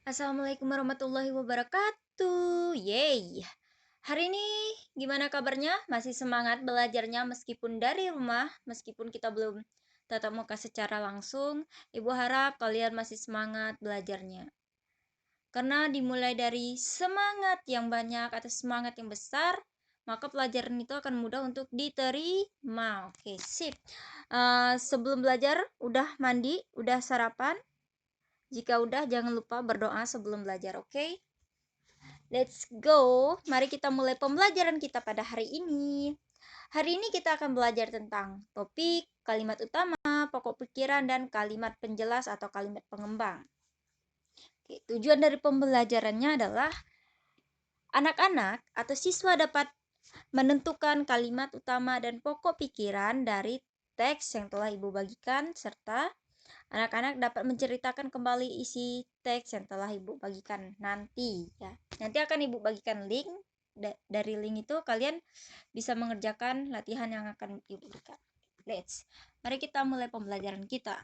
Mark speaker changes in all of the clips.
Speaker 1: Assalamualaikum warahmatullahi wabarakatuh. Yeay. Hari ini gimana kabarnya? Masih semangat belajarnya meskipun dari rumah, meskipun kita belum tatap muka secara langsung. Ibu harap kalian masih semangat belajarnya. Karena dimulai dari semangat yang banyak atau semangat yang besar, maka pelajaran itu akan mudah untuk diterima. Oke, sip. Sebelum belajar, udah mandi, udah sarapan? Jika udah, jangan lupa berdoa sebelum belajar, oke? Let's go. Mari kita mulai pembelajaran kita pada hari ini. Hari ini kita akan belajar tentang topik, kalimat utama, pokok pikiran, dan kalimat penjelas atau kalimat pengembang. Oke, tujuan dari pembelajarannya adalah anak-anak atau siswa dapat menentukan kalimat utama dan pokok pikiran dari teks yang telah Ibu bagikan, serta anak-anak dapat menceritakan kembali isi teks yang telah Ibu bagikan nanti ya. Nanti akan Ibu bagikan link. Dari link itu kalian bisa mengerjakan latihan yang akan Ibu berikan. Mari kita mulai pembelajaran kita.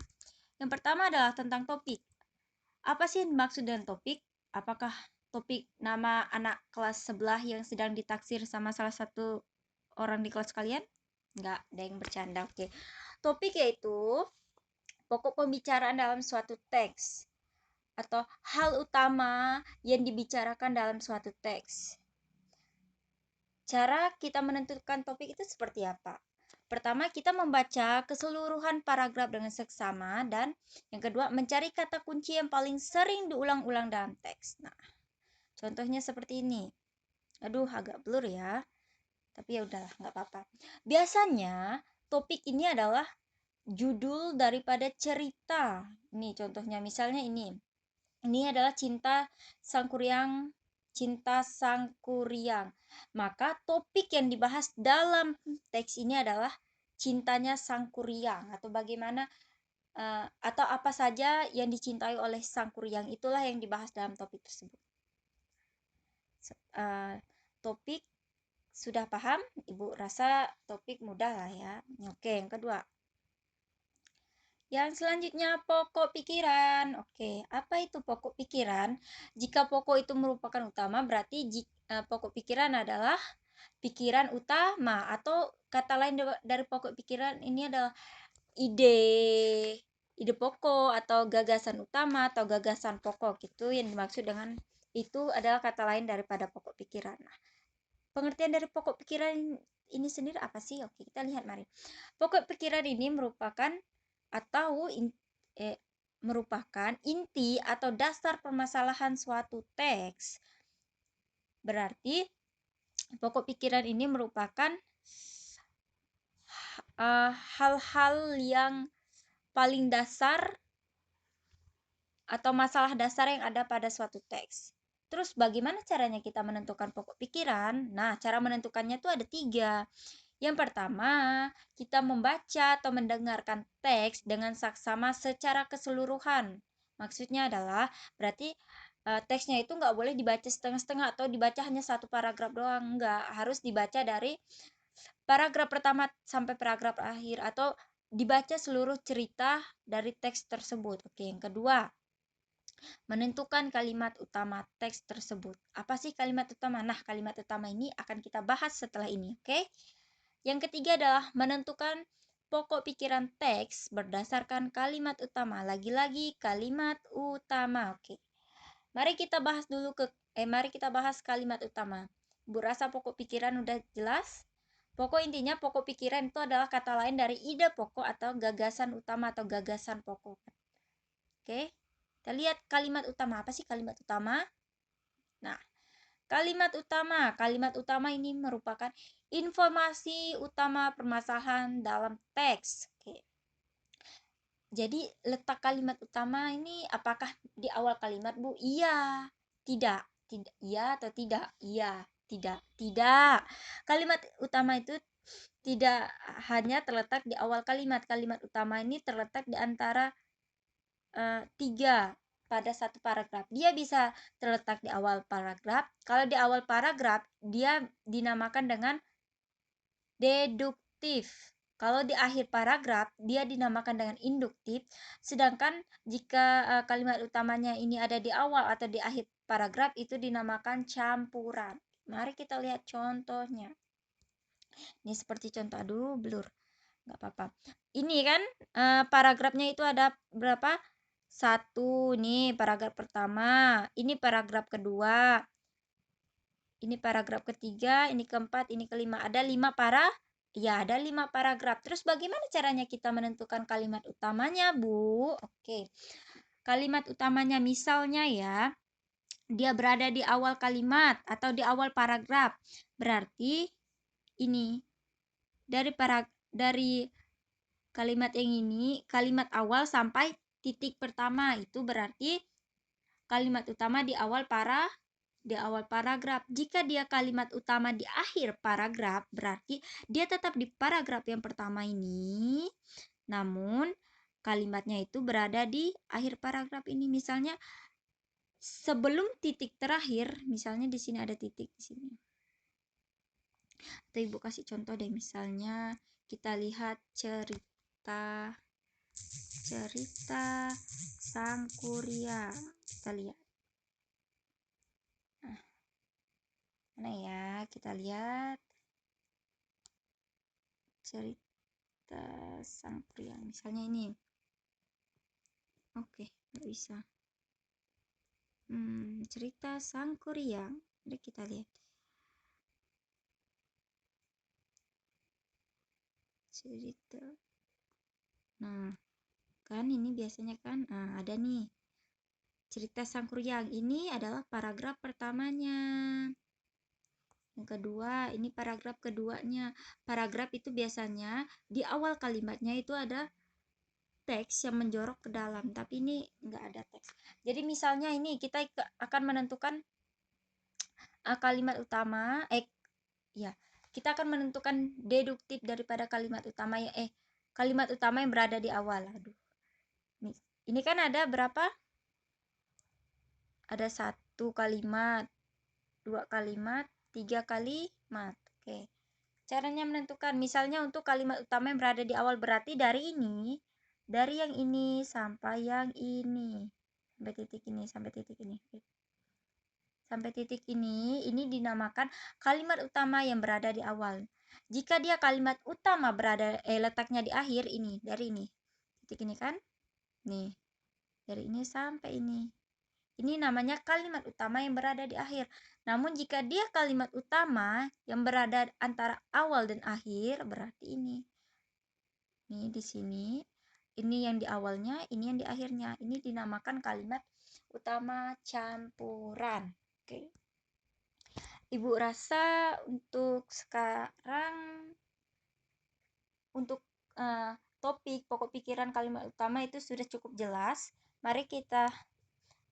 Speaker 1: Yang pertama adalah tentang topik. Apa sih maksud dengan topik? Apakah topik nama anak kelas sebelah yang sedang ditaksir sama salah satu orang di kelas kalian? Enggak, ada yang bercanda. Oke. Topik yaitu pokok pembicaraan dalam suatu teks atau hal utama yang dibicarakan dalam suatu teks. Cara kita menentukan topik itu seperti apa? Pertama, kita membaca keseluruhan paragraf dengan seksama, dan yang kedua, mencari kata kunci yang paling sering diulang-ulang dalam teks. Nah, contohnya seperti ini. Aduh, agak blur ya. Tapi ya udahlah, nggak apa-apa. Biasanya, topik ini adalah judul daripada cerita. Ini contohnya, misalnya ini. Ini adalah cinta Sangkuriang. Maka topik yang dibahas dalam teks ini adalah cintanya Sangkuriang, atau bagaimana atau apa saja yang dicintai oleh Sangkuriang, itulah yang dibahas dalam topik tersebut. Topik sudah paham? Ibu rasa topik mudah lah ya. Oke, yang kedua. Yang selanjutnya, pokok pikiran. Oke, apa itu pokok pikiran? Jika pokok itu merupakan utama, berarti pokok pikiran adalah pikiran utama, atau kata lain dari pokok pikiran ini adalah ide ide pokok atau gagasan utama atau gagasan pokok. Itu yang dimaksud dengan itu adalah kata lain daripada pokok pikiran. Nah, pengertian dari pokok pikiran ini sendiri apa sih? Oke, kita lihat mari. Pokok pikiran ini merupakan inti atau dasar permasalahan suatu teks. Berarti pokok pikiran ini merupakan hal-hal yang paling dasar atau masalah dasar yang ada pada suatu teks. Terus bagaimana caranya kita menentukan pokok pikiran? Nah, cara menentukannya itu ada 3. Yang pertama, kita membaca atau mendengarkan teks dengan saksama secara keseluruhan. Maksudnya adalah berarti teksnya itu nggak boleh dibaca setengah-setengah atau dibaca hanya satu paragraf doang. Nggak, harus dibaca dari paragraf pertama sampai paragraf akhir, atau dibaca seluruh cerita dari teks tersebut. Oke, yang kedua, menentukan kalimat utama teks tersebut. Apa sih kalimat utama? Nah, kalimat utama ini akan kita bahas setelah ini, oke? Yang ketiga adalah menentukan pokok pikiran teks berdasarkan kalimat utama. Lagi-lagi kalimat utama, oke. Mari kita bahas kalimat utama. Bu rasa pokok pikiran udah jelas? Pokok pikiran itu adalah kata lain dari ide pokok atau gagasan utama atau gagasan pokok. Oke? Kita lihat kalimat utama. Apa sih kalimat utama? Nah, kalimat utama ini merupakan informasi utama permasalahan dalam teks. Oke. Jadi letak kalimat utama ini apakah di awal kalimat, Bu? Iya, tidak, tidak, iya atau tidak? Iya, tidak, tidak. Kalimat utama itu tidak hanya terletak di awal kalimat. Kalimat utama ini terletak di antara 3 pada satu paragraf. Dia bisa terletak di awal paragraf. Kalau di awal paragraf, dia dinamakan dengan deduktif. Kalau di akhir paragraf, dia dinamakan dengan induktif, sedangkan jika kalimat utamanya ini ada di awal atau di akhir paragraf, itu dinamakan campuran. Mari kita lihat contohnya. Ini seperti contoh, aduh blur, nggak apa-apa. Ini kan paragrafnya itu ada berapa? Satu, nih paragraf pertama, ini paragraf kedua, ini paragraf ketiga, ini keempat, ini kelima. Ada 5 ya, ada 5 paragraf. Terus bagaimana caranya kita menentukan kalimat utamanya, Bu? Oke. Kalimat utamanya misalnya ya, dia berada di awal kalimat atau di awal paragraf. Berarti ini dari kalimat yang ini, kalimat awal sampai titik pertama, itu berarti kalimat utama di awal paragraf. Jika dia kalimat utama di akhir paragraf, berarti dia tetap di paragraf yang pertama ini, namun kalimatnya itu berada di akhir paragraf ini. Misalnya sebelum titik terakhir, misalnya di sini ada titik di sini. Atau Ibu kasih contoh deh, misalnya kita lihat cerita Sang Kuryang. Kita lihat. Nah, mana ya? Kita lihat cerita Sang Kuryang. Misalnya ini. Oke, nggak bisa. Cerita Sang Kuryang. Mari kita lihat. Cerita. Nah, kan ini biasanya kan ada nih. Cerita Sang Kuryang ini adalah paragraf pertamanya. Yang kedua, ini paragraf keduanya. Paragraf itu biasanya di awal kalimatnya itu ada teks yang menjorok ke dalam, tapi ini nggak ada teks. Jadi misalnya ini kita akan menentukan kalimat utama, ya, kita akan menentukan deduktif daripada kalimat utama kalimat utama yang berada di awal. Aduh, ini kan ada berapa? Ada 1 kalimat, 2 kalimat, 3 kalimat. Oke. Caranya menentukan, misalnya untuk kalimat utama yang berada di awal, berarti dari yang ini sampai yang ini, sampai titik ini, sampai titik ini. Sampai titik ini dinamakan kalimat utama yang berada di awal. Jika dia kalimat utama letaknya di akhir, ini, dari ini. Titik ini kan? Nih. Dari ini sampai ini. Ini namanya kalimat utama yang berada di akhir. Namun jika dia kalimat utama yang berada antara awal dan akhir, berarti ini. Nih di sini, ini yang di awalnya, ini yang di akhirnya. Ini dinamakan kalimat utama campuran. Oke. Ibu rasa untuk sekarang, untuk topik pokok pikiran kalimat utama itu sudah cukup jelas. Mari kita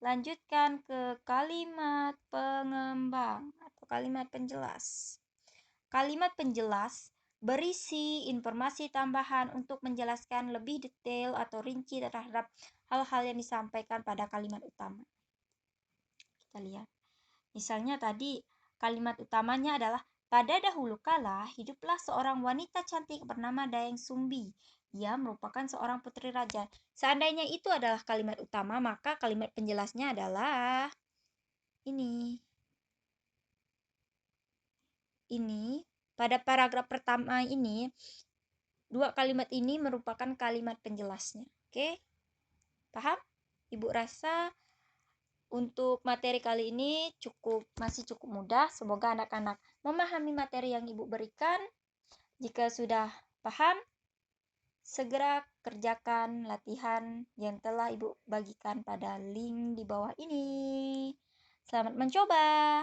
Speaker 1: lanjutkan ke kalimat pengembang atau kalimat penjelas. Kalimat penjelas berisi informasi tambahan untuk menjelaskan lebih detail atau rinci terhadap hal-hal yang disampaikan pada kalimat utama. Kita lihat. Misalnya tadi kalimat utamanya adalah, pada dahulu kala hiduplah seorang wanita cantik bernama Dayang Sumbi. Ia merupakan seorang putri raja. Seandainya itu adalah kalimat utama, maka kalimat penjelasnya adalah ini. Ini pada paragraf pertama ini, 2 kalimat ini merupakan kalimat penjelasnya. Oke? Paham? Ibu rasa untuk materi kali ini masih cukup mudah. Semoga anak-anak memahami materi yang Ibu berikan. Jika sudah paham, segera kerjakan latihan yang telah Ibu bagikan pada link di bawah ini. Selamat mencoba.